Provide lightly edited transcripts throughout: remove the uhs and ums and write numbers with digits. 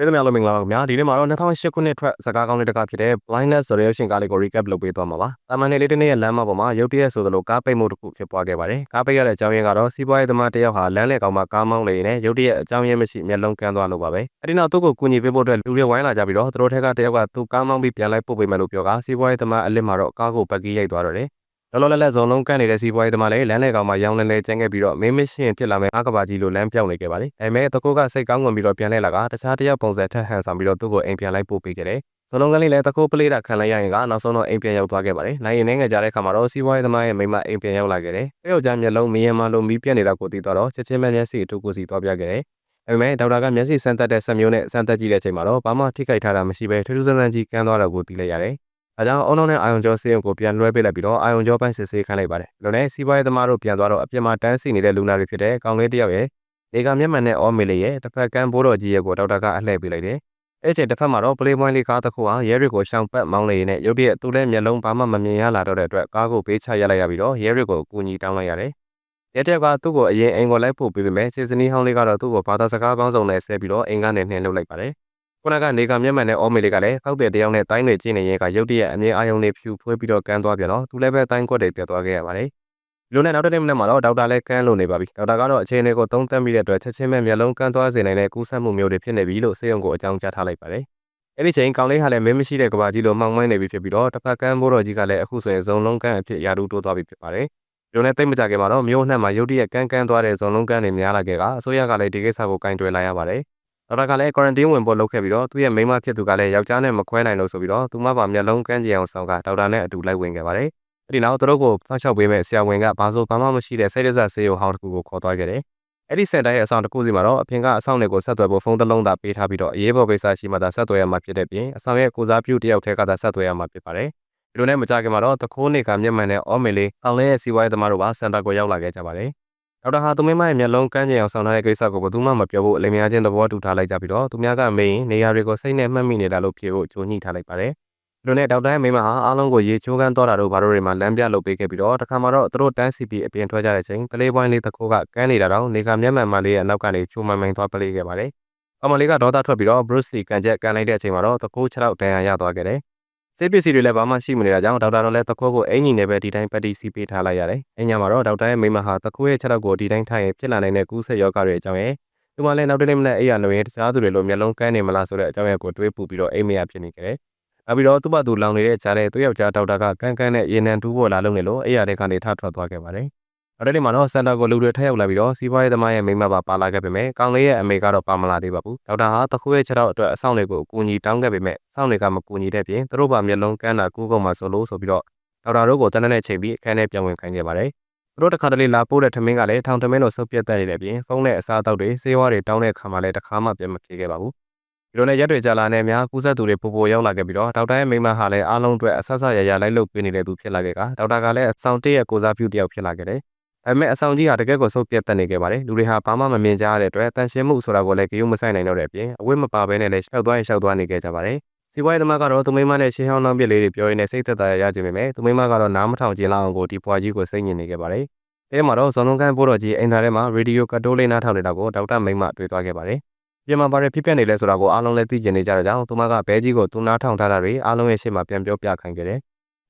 ပြည်သူများလုံးမင်္ဂလာပါခင်ဗျာဒီနေ့မှာတော့2008ခုနှစ်ထွက်စကားကောင်းလေးတစ်ကားဖြစ်တဲ့ Blindness ဆိုတဲ့ရုပ်ရှင်ကားလေးကို recap လုပ်ပေးသွားမှာပါ။တာမန်နေလေးတစ်နေ့ရဲ့လမ်းမပေါ်မှာရုတ်တရက်ဆိုသလိုကားပိတ်မှုတစ်ခုဖြစ်ပွားခဲ့ပါတယ်။ကားပိတ်ရတဲ့အကြောင်းရင်းကတော့စီးပွားရေးသမားတစ်ယောက်ဟာလမ်းလေကောင်မှာကားမောင်းနေနေရုတ်တရက်အကြောင်းရင်းမရှိမျက်လုံးကန်းသွားလို့ပါပဲ။အဲဒီနောက်သူ့ကိုကူညီပေးဖို့အတွက်လူတွေဝိုင်းလာကြပြီးတော့သူတို့ထက်ကတစ်ယောက်ကသူ့ကားမောင်းပြီးပြန်လိုက်ပို့ပေးမယ်လို့ပြောကစီးပွားရေးသမားအလစ်မှာတော့ကားကိုပတ်ကြီးရိုက်သွားတော့တယ်။လောလောလတ်လတ်ဇုံလုံးကန့်နေတဲ့စီးပွားရေးသမားလည်းလမ်းလေကောင်မှာရောင်းလဲလဲကျန်းခဲ့ပြီးတော့မင်းမရှင်းဖြစ်လာမဲ့အကဘာကြီးလိုလမ်းပြောင်းနေခဲ့ပါလေ။ဒါပေမဲ့တကူကစိတ်ကောင်းဝင်ပြီးတော့ပြန်လဲလာကတခြားတစ်ယောက်ပုံစံထက်ဟန်ဆောင်ပြီးတော့သူ့ကိုအိမ်ပြန်လိုက်ပို့ပေးခဲ့တယ်။ဇလုံးကလေးလည်းတကူပလေးတာခံလိုက်ရရင်ကနောက်ဆုံးတော့အိမ်ပြန်ရောက်သွားခဲ့ပါတယ်။နိုင်ရင်နေငယ်ကြတဲ့ခါမှာတော့စီးပွားရေးသမားရဲ့မိမအိမ်ပြန်ရောက်လာခဲ့တယ်။တယောက်ကြားမျက်လုံးမီးရမလို့မီးပြက်နေတာကိုသိတော့ချက်ချင်းပဲမျက်စိအထူးကိုစီသွားပြခဲ့တယ်။ဒါပေမဲ့ဒေါက်တာကမျက်စိစမ်းသပ်တဲ့ဆက်မျိုးနဲ့စမ်းသပ်ကြည့်တဲ့အချိန်မှာတော့ဘာမှထိခိုက်ထားတာမရှိဘဲထူးထူးဆန်းဆန်းကြီးကန်းသွားတော့ကိုသိလိုက်ရတယ်။ဒါကြောင့်အုံလုံးနဲ့အာယုံကျော်စေးရုံကိုပြန်လွှဲပေးလိုက်ပြီးတော့အာယုံကျော်ပိုင်းစစ်ဆေးခိုင်းလိုက်ပါတယ်။ဒါနဲ့စီးပွားရေးသမားတို့ပြန်သွားတော့အပြစ်မှာတန်းစီနေတဲ့လူနာတွေဖြစ်တဲ့ကောင်လေးတစ်ယောက်ရဲ့လေကမျက်မှန်နဲ့အော်မေလေးရဲ့တစ်ဖက်ကန်းဘိုးတော်ကြီးရဲ့ကိုဒေါက်တာကအလှည့်ပေးလိုက်တယ်။အဲ့ချိန်တစ်ဖက်မှာတော့ပလေးပွိုင်းလေးကားတစ်ခုဟာရဲတွေကိုရှောင်ပတ်မောင်းနေနေရုတ်တရက်သူ့လည်းမျက်လုံးဘာမှမမြင်ရလာတော့တဲ့အတွက်ကားကိုပေးချရလိုက်ရပြီးတော့ရဲတွေကိုအကူအညီတောင်းလိုက်ရတယ်။ရဲတယောက်ကသူ့ကိုအရင်အိမ်ကိုလိုက်ပို့ပေးပေမဲ့ခြေစနီးဟောင်းလေးကတော့သူ့ကိုဘာသာစကားပေါင်းစုံနဲ့ဆဲပြီးတော့အိမ်ကနေနှင်ထုတ်လိုက်ပါတယ်။ခုနကနေကမျက်မှန်နဲ့အော်မေလေးကလည်းဖောက်တဲ့တယောက်နဲ့တိုင်းတွေကျင်းနေရင်ကရုတ်တရက်အမြင်အာယုံတွေဖြူဖွေးပြီးတော့ကန်းသွားပြန်တော့သူလည်းပဲတိုင်းကွက်တွေပြတ်သွားခဲ့ရပါတယ်။ဒီလိုနဲ့နောက်တစ်နေ့မနက်မှာတော့ဒေါက်တာလည်းကန်းလို့နေပါပြီ။ဒေါက်တာကတော့အခြေအနေကိုသုံးသပ်မိတဲ့အတွက်ချက်ချင်းပဲမျက်လုံးကန်းသွားစေနိုင်တဲ့ကူးစက်မှုမျိုးတွေဖြစ်နေပြီလို့ဆေးရုံကိုအကြောင်းကြားထားလိုက်ပါတယ်။အဲ့ဒီချိန်ကောင်လေးဟာလည်းမင်းမရှိတဲ့ကဘာကြီးလိုမှောင်မိုင်းနေပြီဖြစ်ပြီးတော့တစ်ဖက်ကန်းဘိုးတော်ကြီးကလည်းအခုဆိုရင်ဇုံလုံးကန်းအဖြစ်ရာထူးတိုးသွားပြီဖြစ်ပါတယ်။ဒီလိုနဲ့တိတ်မကြခင်မှာတော့မြို့နှံ့မှာရုတ်တရက်ကန်းသွားတဲ့ဇုံလုံးကန်းတွေများလာခဲ့ကအစိုးရကလည်းဒီကိစ္စကိုကင်တွယ်လာရပါတယ်။ဒေါက်တာကလည်း quarantine ဝင်ဖို့လုပ်ခဲ့ပြီးတော့သူ့ရဲ့မိန်းမဖြစ်သူကလည်းယောက်ျားနဲ့မခွဲနိုင်လို့ဆိုပြီးတော့သူမပါမျက်လုံးကန်းကြအောင်ဆောင်ကဒေါက်တာနဲ့အတူလိုက်ဝင်ခဲ့ပါတယ်။အဲ့ဒီနောက်သူတို့ကိုစောင့်ရှောက်ပေးမဲ့ဆရာဝန်ကဘာမှမရှိတဲ့စိတ်ရစဆေးရုံဟောင်းတစ်ခုကိုခေါ်သွားခဲ့တယ်။အဲ့ဒီစင်တာရဲ့အဆောင်တစ်ခုစီမှာတော့အဖေကအဆောင်တွေကိုဆက်သွယ်ဖို့ဖုန်းတစ်လုံးသာပေးထားပြီးတော့အရေးပေါ်ကိစ္စရှိမှသာဆက်သွယ်ရမှာဖြစ်တဲ့ပြင်အဆောင်ရဲ့ကိုစားပြုတယောက်ထဲကသာဆက်သွယ်ရမှာဖြစ်ပါတယ်။ဒီလိုနဲ့မကြခင်မှာတော့တခိုးနေကမျက်မှန်နဲ့အော်မေလေးအောင်လေးရဲ့စီးပွားရေးသမားတို့ပါစင်တာကိုရောက်လာခဲ့ကြပါတယ်။ဒေါက်တာဟာသူမိမရဲ့မျက်လုံးကန်းကျင်အောင်ဆောင်ထားတဲ့ကိစ္စကိုဘယ်သူမှမပြောဘူးအလိမ်များချင်းသဘောတူထားလိုက်ကြပြီးတော့သူများကမေးရင်နေရာတွေကိုစိတ်နဲ့မှတ်မိနေတာလို့ဖြေဖို့ကြိုညှိထားလိုက်ပါတယ်။ဒီလိုနဲ့ဒေါက်တာရဲ့မိမဟာအားလုံးကိုရေချိုးကန်းသွားတာတို့ဘာတို့တွေမှာလမ်းပြလုပ်ပေးခဲ့ပြီးတော့တခါမှတော့သူတို့တန်းစီပြီးအပြင်ထွက်ကြတဲ့ချိန်ပလေးပွိုင်းလေးတစ်ခုကကန်းနေတာတော့နေကမျက်မှန်မလေးရဲ့အနောက်ကနေချိုးမှန်မှန်သွားပလေးခဲ့ပါတယ်။အမလေးကဒေါသထွက်ပြီးတော့ Bruce Lee ကန်ချက်ကန်လိုက်တဲ့အချိန်မှာတော့တကူ6လောက်ဒဏ်ရာရသွားခဲ့တယ်။စိတ်ပစ္စည်းတွေလည်းဘာမှရှိမနေတာကြောင့်ဒေါက်တာတော့လည်းတကူကိုအင်ကြီးနဲ့ပဲဒီတိုင်းပတ်တီးစီးပေးထားလိုက်ရတယ်။အင်ညာမှာတော့ဒေါက်တာရဲ့မိမဟာတကူရဲ့6လောက်ကိုဒီတိုင်းထိုင်ရင်ဖြစ်လာနိုင်တဲ့ကူးစက်ရောဂါတွေအကြောင်းရဲ့ဒီမှာလည်းနောက်တစ်နေ့မနေ့အိယာလို့ရင်တခြားသူတွေလိုမျက်လုံးကန်းနေမလားဆိုတဲ့အကြောင်းရဲ့ကိုတွေးပူပြီးတော့အိမ်မရဖြစ်နေကြတယ်။နောက်ပြီးတော့သူ့ဘာသူလောင်နေတဲ့ကြားတဲ့သူ့ယောက်ျားဒေါက်တာကကန်းနဲ့ရေနံတူးဖို့လာလုပ်နေလို့အိယာတဲ့ကနေထထွက်သွားခဲ့ပါတယ်။နောက်တစ်နေ့မှာတော့စင်တာကိုလူတွေထက်ရောက်လာပြီးတော့စီးပွားရေးသမားရဲ့မိမပါလာခဲ့ပေမဲ့ကောင်လေးရဲ့အမေကတော့ပါမလာသေးပါဘူး။ဒေါက်တာဟာတခုရဲ့6လောက်အတွက်အဆောင်တွေကိုအကူအညီတောင်းခဲ့ပေမဲ့အဆောင်တွေကမကူညီတဲ့ပြင်သူတို့ပါမျက်လုံးကန်းတာကူးကုန်မှာဆိုလို့ဆိုပြီးတော့ဒေါက်တာတို့ကိုတနက်နဲ့ချိန်ပြီးအခန်းထဲပြန်ဝင်ခိုင်းခဲ့ပါတယ်။သူတို့တစ်ခါတလေလာပို့တဲ့ထမင်းကလည်းထောင်ထမင်းလိုဆုပ်ပြတ်တက်နေတဲ့ပြင်ဖုန်းနဲ့အစားအသောက်တွေဆေးဝါးတွေတောင်းတဲ့အခါမှာလည်းတစ်ခါမှပြန်မဖြေခဲ့ပါဘူး။ဒီလိုနဲ့ရက်တွေကြာလာနေများကူးစက်သူတွေပိုရောက်လာခဲ့ပြီးတော့ဒေါက်တာရဲ့မိမဟာလည်းအားလုံးအတွက်အဆဆရရလိုက်လုပ်ပေးနေတဲ့သူဖြစ်လာခဲ့ကဒေါက်တာကလည်းအဆောင်တစ်ရဲ့ကိုစားပြုတယောက်ဖြစ်လာခဲ့တယ်။ဒါပေမဲ့အဆောင်ကြီးဟာတကယ်ကိုဆုပ်ပြတ်တက်နေခဲ့ပါတယ်။လူတွေဟာဘာမှမမြင်ကြရတဲ့အတွက်တန်ရှင်းမှုဆိုတာကိုလည်းကြိုးမဆိုင်နိုင်တော့တဲ့အပြင်အဝတ်မပါဘဲနဲ့လည်းရှောက်သွားနေခဲ့ကြပါတယ်။စီးပွားရေးသမားကတော့သူမိမနဲ့ရှေးဟောင်းနှောင်းပြလေးတွေပြောရင်းနဲ့စိတ်သက်သာရကြပေမဲ့သူမိမကတော့နားမထောင်ကျင်လောက်အောင်ကိုဒီပွားကြီးကိုစိတ်ညစ်နေခဲ့ပါတယ်။အဲမှာတော့ဇွန်လုံးကန်းဘိုးတော်ကြီးအိမ်သားထဲမှာရေဒီယိုကတ်တိုးလေးနားထောင်နေတာကိုဒေါက်တာမိမတွေ့သွားခဲ့ပါတယ်။ပြန်မှာပါရဖြစ်ပြနေလဲဆိုတာကိုအားလုံးလည်းသိကျင်နေကြတဲ့ကြောင့်သူမကဘဲကြီးကိုသူနားထောင်ထားတာတွေအားလုံးရဲ့ရှေ့မှာပြန်ပြောပြခိုင်းခဲ့တယ်။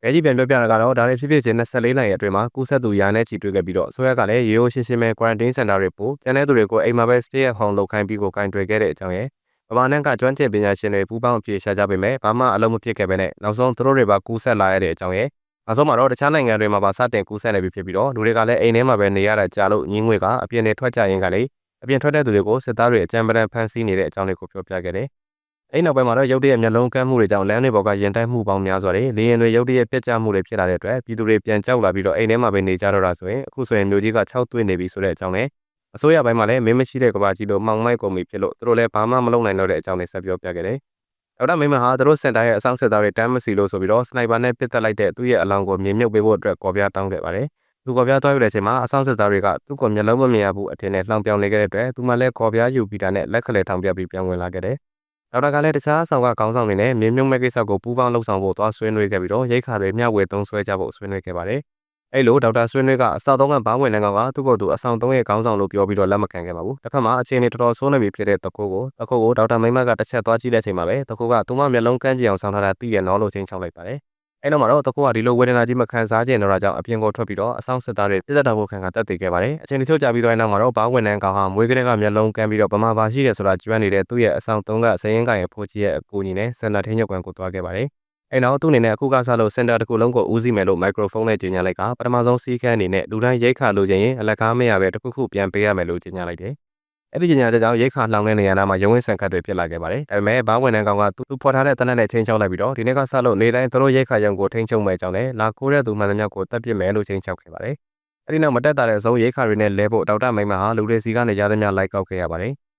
ဘဲကြီးပြန်ပြောပြတာကတော့ဒါတွေဖြစ်ချင်း24နာရီအတွင်းမှာကူးစက်သူရာနဲ့ချီတွေ့ခဲ့ပြီးတော့အစိုးရကလည်းရိုးရှင်းပဲ quarantine center တွေပို့ကျန်တဲ့သူတွေကိုအိမ်မှာပဲ stay at home လုပ်ခိုင်းပြီးကိုကင်တွယ်ခဲ့တဲ့အကြောင်းရဲ့ဗမာနိုင်ငံကကျွမ်းကျင်ပညာရှင်တွေပူးပေါင်းအပြေရှာကြပေမဲ့ဘာမှအလုံးမဖြစ်ခဲ့ပဲနဲ့နောက်ဆုံးသူတို့တွေပါကူးစက်လာရတဲ့အကြောင်းရဲ့နောက်ဆုံးမှာတော့တခြားနိုင်ငံတွေမှာပါစတင်ကူးစက်နေပြီဖြစ်ပြီးတော့လူတွေကလည်းအိမ်ထဲမှာပဲနေရတာကြာလို့ညင်းငွေကအပြင်တွေထွက်ကြရင်ကလည်းအပြင်ထွက်တဲ့သူတွေကိုစစ်သားတွေအကြမ်းပတမ်းဖမ်းဆီးနေတဲ့အကြောင်းလေးကိုပြောပြခဲ့တယ်။အဲ့နောက်ပိုင်းမှာတော့ရုတ်တရက်မျက်လုံးကန်းမှုတွေကြောင့်လမ်းတွေပေါ်ကရင်တိုက်မှုပေါင်းများစွာတွေလေရင်တွေရုတ်တရက်ပြက်ကျမှုတွေဖြစ်လာတဲ့အတွက်ပြည်သူတွေပြန်ကြောက်လာပြီးတော့အိမ်ထဲမှာပဲနေကြတော့တာဆိုရင်အခုဆိုရင်မျိုးကြီးက6သွေးနေပြီဆိုတဲ့အကြောင်းနဲ့အစိုးရပိုင်းမှာလည်းမင်းမရှိတဲ့ကဘာကြီးလိုမှောင်မိုက်ကုန်ပြီဖြစ်လို့သူတို့လည်းဘာမှမလုပ်နိုင်တော့တဲ့အကြောင်းလေးဆက်ပြောပြခဲ့တယ်။ဒေါက်တာမိမဟာသူတို့စင်တာရဲ့အဆောင်စစ်သားတွေတမ်းမစီလို့ဆိုပြီးတော့စနိုက်ပါနဲ့ပစ်တက်လိုက်တဲ့သူ့ရဲ့အလောင်းကိုမြင်မြုပ်ပေးဖို့အတွက်ကော်ပြားတောင်းခဲ့ပါတယ်။သူကော်ပြားသွားယူတဲ့အချိန်မှာအဆောင်စစ်သားတွေကသူ့ကိုမျက်လုံးမမြင်ရဘူးအထင်နဲ့လှောင်ပြောင်နေခဲ့တဲ့အတွက်သူမှလည်းကော်ပြားယူပြီးတာနဲ့လက်ခလဲထောင်ပြပြီးပြန်ဝင်လာခဲ့တယ်။ဒေါက်တာကလည်းတခြားဆောင်ကခေါင်းဆောင်တွေနဲ့မြင်မြုပ်မဲ့ကိစ္စကိုပူးပေါင်းလှုပ်ဆောင်ဖို့သွားဆွေးနွေးခဲ့ပြီးတော့ရိတ်ခါတွေမျှဝေသုံးဆွဲကြဖို့ဆွေးနွေးခဲ့ပါတယ် အဲ့လိုဒေါက်တာဆွေးနွေးကအစောတုန်းကဘားဝင်လန်ကောင်ကသူ့ကိုယ်သူအဆောင်3ရဲ့ခေါင်းဆောင်လို့ပြောပြီးတော့လက်မခံခဲ့ပါဘူးတစ်ခါမှအခြေအနေတော်တော်ဆိုးနေပြီဖြစ်တဲ့တခိုးကိုဒေါက်တာမိမကတစ်ချက်သွားကြည့်တဲ့အချိန်မှာပဲတခိုးကသူမမျက်လုံးကန်းကြည့်အောင်ဆောင်ထားတာသိရနော်လို့ချင်းချောက်လိုက်ပါတယ်အဲ့တော့မှတော့တခိုးကဒီလိုဝေဒနာကြီးမခံစားကျင်တော့တာကြောင့်အပြင်ကိုထွက်ပြီးတော့အဆောင်စစ်သားတွေပြစ်သက်တော်ဖို့ခံကတက်တည်ခဲ့ပါတယ်အချိန်တချို့ကြာပြီးတော့နောက်မှာတော့ဘားဝင်လန်ကောင်ဟာမွေးကလေးကမျက်လုံးကန်းပြီးတော့ဗမာဘာရှိတယ်ဆိုတာကျွမ်းနေတဲ့သူ့ရဲ့အဆောင်3ကစရင်ကိုင်ရဲ့ဖိုးကြီးရဲ့အကူအညီနဲ့စင်တာထင်းညုတ်ကွန်ကိုသွားခဲ့ပါတယ်အဲ့နောက်သူ့အနေနဲ့အခုကစားလို့စင်တာတစ်ခုလုံးကိုဦးစီးမယ်လို့မိုက်ခရိုဖုန်းနဲ့ကြေညာလိုက်ကပထမဆုံးစီးကန်းအနေနဲ့လူတိုင်းရိတ်ခါလိုချင်ရင်အလက်ကားမရပဲတစ်ခုခုပြန်ပေးရမယ်လို့ကြေညာလိုက်တယ်။အဲ့ဒီကြေညာချက်ကြောင့်ရိတ်ခါလှောင်တဲ့နေရာနာမှာရုံးဝင်းဆန်ခတ်တွေဖြစ်လာခဲ့ပါတယ်။ဒါပေမဲ့ဘားဝင်တဲ့ကောင်ကသူဖော်ထားတဲ့တနက်နဲ့ချင်းချောက်လိုက်ပြီးတော့ဒီနေ့ကစားလို့နေတိုင်းသူတို့ရိတ်ခါရုံကိုထိန်းချုပ်မဲ့ကြောင်းနဲ့လာခိုးတဲ့သူမှန်သမျှကိုတပ်ပစ်မယ်လို့ချင်းချောက်ခဲ့ပါတယ်။အဲ့ဒီနောက်မတက်တာတဲ့အစုံရိတ်ခါတွေနဲ့လဲဖို့ဒေါက်တာမိမဟာလူတွေစီကနေရသမျှလိုက်ကောက်ခဲ့ရပါတယ်။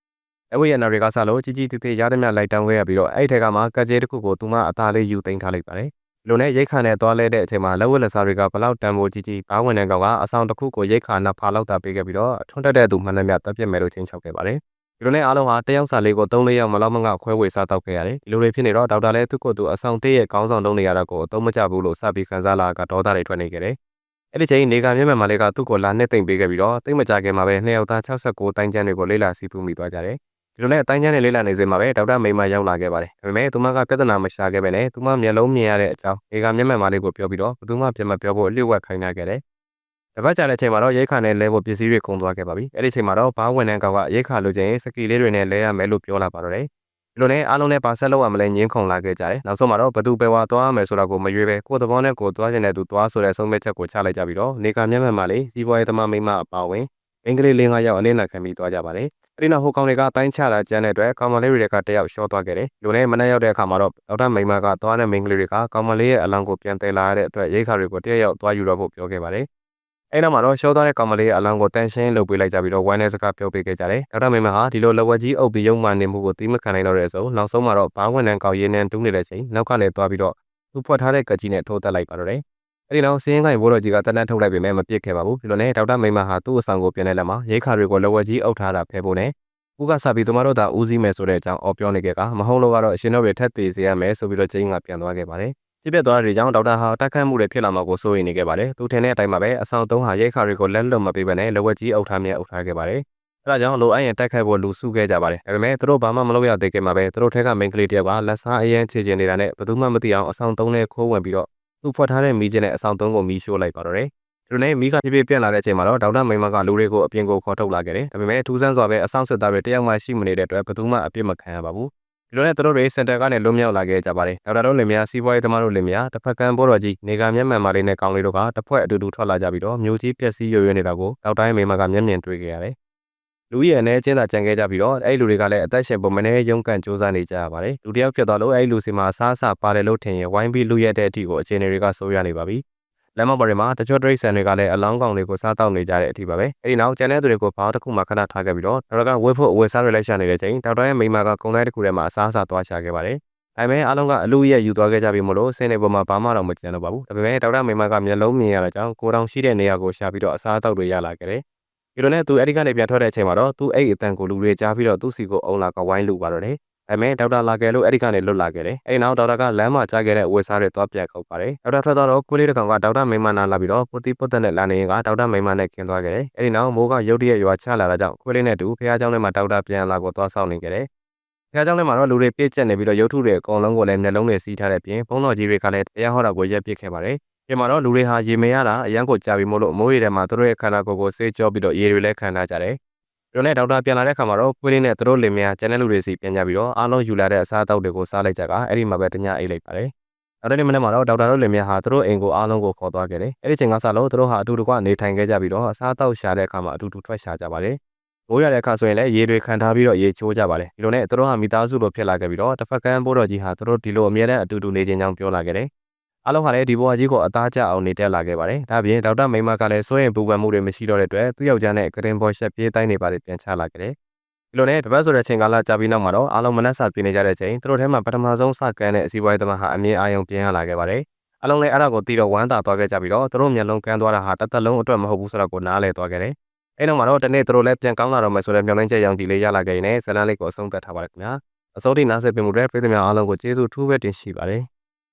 အဝိယနာတွေကစားလို့ကြီးကြီးသေးသေးရသမျှလိုက်တောင်းခဲ့ရပြီးတော့အဲ့ဒီထက်ကမှကက်ကျေးတစ်ခုကိုသူမအသားလေးယူသိမ်းထားလိုက်ပါတယ်။လူနဲ့ရိတ်ခါနဲ့သွားလဲတဲ့အချိန်မှာလက်ဝက်လက်စားတွေကဘလောက်တန်ဖိုးကြီးဘားဝင်တဲ့ကောင်ကအဆောင်တစ်ခုကိုရိတ်ခါနှစ်ဖာလောက်တာပေးခဲ့ပြီးတော့ထွန်းတက်တဲ့သူမှန်သမျှတပ်ပြစ်မယ်လို့ချင်းချောက်ခဲ့ပါတယ်။ဒီလိုနဲ့အားလုံးဟာတယောက်စာလေးကို3-4ယောက်မလောက်မငခွဲဝေစားတောက်ခဲ့ရတယ်။ဒီလိုတွေဖြစ်နေတော့ဒေါက်တာလည်းသူ့ကိုယ်သူအဆောင်တေးရဲ့ခေါင်းဆောင်တုံးနေရတာကိုအသုံးမကျဘူးလို့စပြီးခန်းစားလာကဒေါသတွေထွက်နေခဲ့တယ်။အဲ့ဒီချိန်နေကမျက်မှန်မလေးကသူ့ကိုလာနှစ်သိမ့်ပေးခဲ့ပြီးတော့သိမ့်မကြခင်မှာပဲ2ယောက်သား69တိုင်းကျန်းတွေကိုလေးလာစီးပူးမိသွားကြတယ်။ဒီလိုနဲ့တိုင်းကျန်းတွေလေးလာနေစမှာပဲဒေါက်တာမိမရောက်လာခဲ့ပါတယ်။ဒါပေမဲ့သူမကပြဿနာမရှာခဲ့ပဲနဲ့သူမမျက်လုံးမြင်ရတဲ့အကြောင်းနေကမျက်မှန်မလေးကိုပြောပြီးတော့ဘသူမှပြန်မပြောဖို့အလျှို့ဝှက်ခိုင်းနေခဲ့တယ်။တပတ်ကြာတဲ့ချိန်မှာတော့ရိတ်ခါနဲ့လဲဖို့ပစ္စည်းတွေကုန်သွားခဲ့ပါပြီ။အဲ့ဒီချိန်မှာတော့ဘားဝင်တဲ့ကောင်ကရိတ်ခါလိုချင်စကီလေးတွေနဲ့လဲရမယ်လို့ပြောလာပါတော့တယ်။ဒီလိုနဲ့အားလုံးလည်းပါဆက်လောက်ရမလဲညင်းခုန်လာခဲ့ကြတယ်။နောက်ဆုံးမှာတော့ဘသူပဲဝါသွားရမယ်ဆိုတာကိုမရွေးပဲကိုယ်သဘောနဲ့ကိုယ်သွားခြင်းနဲ့သူသွားဆိုတဲ့ဆုံးဖြတ်ချက်ကိုချလိုက်ကြပြီးတော့နေကမျက်မှန်မလေးစီးပွားရေးသမားမိမအပါဝင်အင်္ဂလိပ်၄-၅ယောက်အနေနဲ့ခံပြီးသွားကြပါတယ်။အဲ့ဒီနောက်ဟိုကောင်တွေကတိုင်းချတာကျန်းတဲ့အတွက်ကောင်မလေးတွေကတယောက်ရှော့သွားခဲ့တယ်။လူနဲ့မနှက်ရောက်တဲ့အခါမှာတော့ဒေါက်တာမိမကသွားတဲ့မိန်းကလေးတွေကကောင်မလေးရဲ့အလောင်းကိုပြန်တည်လာရတဲ့အတွက်ရိတ်ခါတွေကိုတယောက်သွားယူတော့ဖို့ပြောခဲ့ပါတယ်။အဲ့နောက်မှာတော့ရှော့သွားတဲ့ကောင်မလေးရဲ့အလောင်းကိုတန်ရှင်းလုပ်ပေးလိုက်ကြပြီးတော့ဝိုင်းတဲ့စကားပြောပေးခဲ့ကြတယ်။ဒေါက်တာမိမဟာဒီလိုလက်ဝက်ကြီးအုပ်ပြီးရုံမှနေမှုကိုသိမခံနိုင်တော့တဲ့အစုံနောက်ဆုံးမှာတော့ဘားဝင်တန်းကောင်ရင်းနှန်းတူးနေတဲ့ချိန်နောက်ကနေသွားပြီးတော့သူဖွက်ထားတဲ့ကကြီးနဲ့ထိုးတက်လိုက်ပါတော့တယ်။အဲ့ဒီနောက်စင်းကိုင်ဘိုးတော်ကြီးကတနက်ထုတ်လိုက်ပေမဲ့မပြစ်ခဲ့ပါဘူး။ဒီလိုနဲ့ဒေါက်တာမိမဟာသူ့အဆောင်ကိုပြန်တဲ့လက်မှာရိတ်ခါတွေကိုလက်ဝက်ကြီးအုပ်ထားတာဖဲဖို့နဲ့ဦးကစားပြီးသူမတို့သာဦးစီးမယ်ဆိုတဲ့အကြောင်းအော်ပြောနေခဲ့ကမဟုတ်လို့ကတော့အရှင်တို့တွေထက်သေးစေရမယ်ဆိုပြီးတော့ကျင်းကပြန်သွားခဲ့ပါတယ်။ဖြစ်ပျက်သွားတဲ့ကြောင့်ဒေါက်တာဟာတိုက်ခတ်မှုတွေဖြစ်လာမှာကိုစိုးရိမ်နေခဲ့ပါတယ်။သူထင်တဲ့အတိုင်းမှာပဲအဆောင်3ဟာရိတ်ခါတွေကိုလက်လွတ်မပေးဘဲနဲ့လက်ဝက်ကြီးအုပ်ထားမြဲအုပ်ထားခဲ့ပါတယ်။အဲဒါကြောင့်လိုအပ်ရင်တိုက်ခိုက်ဖို့လူစုခဲ့ကြပါတယ်။ဒါပေမဲ့သူတို့ဘာမှမလုပ်ရသေးခင်မှာပဲသူတို့ထက်ကမိန်းကလေးတယောက်ကလက်စားအရင်ချေချင်နေတာနဲ့ဘယ်သူမှမသိအောင်အဆောင်3နဲ့ခိုးဝင်ပြီးတော့သူဖွက်ထားတဲ့မီးကျင်းနဲ့အဆောင်3ကိုမီးရှို့လိုက်ပါတော့တယ်။ဒီလိုနဲ့မီးကပြပြပြန့်လာတဲ့အချိန်မှာတော့ဒေါက်တာမိမကလူတွေကိုအပြင်ကိုခေါ်ထုတ်လာခဲ့တယ်။ဒါပေမဲ့ထူးဆန်းစွာပဲအဆောင်စစ်သားတွေတယောက်မှရှိမနေတဲ့အတွက်ဘယ်သူမှအပြစ်မခံရပါဘူး။ဒီလိုနဲ့သူတို့တွေစင်တာကနေလွတ်မြောက်လာခဲ့ကြပါတယ်။ဒေါက်တာတို့လင်မယားစီးပွားရေးသမားတို့လင်မယားတစ်ဖက်ကန်းဘောတော်ကြီးနေကမျက်မှန်မာလေးနဲ့ကောင်လေးတို့ကတစ်ဖွဲ့အတူတူထွက်လာကြပြီးတော့မျိုးကြီးပျက်စီးရွရွနေတာကိုဒေါက်တာရဲ့မိမကမျက်မြင်တွေ့ခဲ့ရတယ်။လူကြီးရဲ့အနေချင်းသာကြံခဲ့ကြပြီးတော့အဲ့လူတွေကလည်းအသက်ရှင်ပုံမနေရုန်းကန်စူးစမ်းနေကြရပါတယ်။လူတယောက်ဖြစ်သွားလို့အဲ့လူစီမှာအစားအစာပါတယ်လို့ထင်ရင်ဝိုင်းပြီးလူရက်တဲ့အထိကိုအခြေအနေတွေကဆိုးရနေပါပြီ။လမ်းမပေါ်မှာတချို့တရိတ်ဆန်တွေကလည်းအလောင်းကောင်တွေကိုစားတောက်နေကြတဲ့အထိပါပဲ။အဲ့ဒီနောက်ကျန်တဲ့သူတွေကိုဘာတစ်ခုမှခဏထားခဲ့ပြီးတော့ဒေါက်တာကဝက်ဖို့အဝယ်စားတွေလိုက်ရှာနေတဲ့ချိန်ဒေါက်တာရဲ့မိမကကုန်းတိုင်းတစ်ခုထဲမှာအစားအစာသွားရှာခဲ့ပါတယ်။ဒါပေမဲ့အားလုံးကအလူရဲ့ယူသွားခဲ့ကြပြီမို့လို့ဆင်းနေပေါ်မှာဘာမှတော့မကျန်တော့ပါဘူး။ဒါပေမဲ့ဒေါက်တာမိမကမျက်လုံးမြင်ရတဲ့ကြောင့်ကိုတောင်ရှိတဲ့နေရာကိုရှာပြီးတော့အစားအသောက်တွေရလာခဲ့တယ်။ဒီလိုနဲ့သူအဲ့ဒီကနေပြန်ထွက်တဲ့အချိန်မှာတော့သူအဲ့အတန်ကိုလူတွေကြားပြီးတော့သူ့စီကိုအုံလာကဝိုင်းလူပါတော့တယ်။ဒါပေမဲ့ဒေါက်တာလာခဲ့လို့အဲ့ဒီကနေလွတ်လာခဲ့တယ်။အဲ့နောက်ဒေါက်တာကလမ်းမှာကြားခဲ့တဲ့ဝက်စားတွေသွားပြန်ခောက်ပါတယ်။ဒေါက်တာထွက်တော့ကိုလေးတစ်ကောင်ကဒေါက်တာမိမနာလာပြီးတော့ပုတိပုတ်တက်နဲ့လာနေရင်ကဒေါက်တာမိမနဲ့ခင်သွားခဲ့တယ်။အဲ့ဒီနောက်မိုးကရုတ်တရက်ရွာချလာတာကြောင့်ကိုလေးနဲ့တူဖះเจ้าနဲ့မှဒေါက်တာပြန်လာကိုသွားဆောင်နေခဲ့တယ်။ဖះเจ้าနဲ့မှတော့လူတွေပြည့်ကျက်နေပြီးတော့ရုပ်ထုတွေအကုန်လုံးကိုလည်းမျက်လုံးတွေစီးထားတဲ့ပြင်ဘုံတော်ကြီးတွေကလည်းတရားဟောတာကိုရက်ပစ်ခဲ့ပါတယ်။ဒီမှာတော့လူတွေဟာရေမရတာအရန်ကိုကြာပြီမို့လို့မိုးရေထဲမှာသူတို့ရဲ့ခန္ဓာကိုယ်ကိုဆေးကြောပြီးတော့ရေတွေလည်းခံထားကြတယ်။ဒီလိုနဲ့ဒေါက်တာပြန်လာတဲ့ခါမှာတော့ကိုလေးနဲ့သူတို့လင်မယားကျန်တဲ့လူတွေစီပြန်ကြပြီးတော့အားလုံးယူလာတဲ့အစားအသောက်တွေကိုစားလိုက်ကြကအဲ့ဒီမှာပဲတညအိတ်လိုက်ပါတယ်။နောက်တစ်နေ့မနေ့မှာတော့ဒေါက်တာတို့လင်မယားဟာသူတို့အိမ်ကိုအားလုံးကိုခေါ်သွားခဲ့တယ်။အဲ့ဒီချိန်ကစလို့သူတို့ဟာအတူတကွနေထိုင်ခဲ့ကြပြီးတော့အစားအသောက်ရှာတဲ့အခါမှာအတူတူထွက်ရှာကြပါတယ်။မိုးရတဲ့အခါဆိုရင်လည်းရေတွေခံထားပြီးတော့ရေချိုးကြပါတယ်။ဒီလိုနဲ့သူတို့ဟာမိသားစုလိုဖြစ်လာခဲ့ပြီးတော့တစ်ဖက်ကန်းဘိုးတော်ကြီးဟာသူတို့ဒီလိုအမြဲတမ်းအတူတူနေခြင်းကြောင့်ပြောလာခဲ့တယ်။အားလုံးဟာလည်းဒီဘဝကြီးကိုအသားကျအောင်နေတက်လာခဲ့ပါတယ်။ဒါပြင်ဒေါက်တာမိမကလည်းစိုးရင်ပူပန်မှုတွေမရှိတော့တဲ့အတွက်သူ့ယောက်ျားနဲ့ကရင်ဘော်ရှက်ပြေးတိုင်းနေပါတယ်ပြန်ချလာခဲ့တယ်။ဒီလိုနဲ့တပတ်ဆိုတဲ့ချိန်ကာလကြာပြီးနောက်မှာတော့အားလုံးမနှက်စာပြနေကြတဲ့ချိန်သူတို့ထဲမှာပထမဆုံးစကန်းတဲ့အစည်းအဝေးသမားဟာအမြင်အာရုံပြန်ရလာခဲ့ပါတယ်။အားလုံးလည်းအဲ့ဒါကိုတီးတော့ဝမ်းသာသွားခဲ့ကြပြီးတော့သူတို့မျက်လုံးကန်းသွားတာဟာတသက်လုံးအတွက်မဟုတ်ဘူးဆိုတော့ကိုနားလဲသွားခဲ့တယ်။အဲ့နောက်မှာတော့တနေ့သူတို့လည်းပြန်ကောင်းလာတော့မယ်ဆိုတဲ့မျှော်လင့်ချက်ရောင်ဒီလေးရလာခဲ့ရင်ဇလန်လေးကိုအဆုံးသတ်ထားပါတယ်ခင်ဗျာ။အစိုးရနားဆက်ပြမှုတွေပြည်သူများအားလုံးကိုကျေးဇူးထူးပဲတင်ရှိပါတယ်။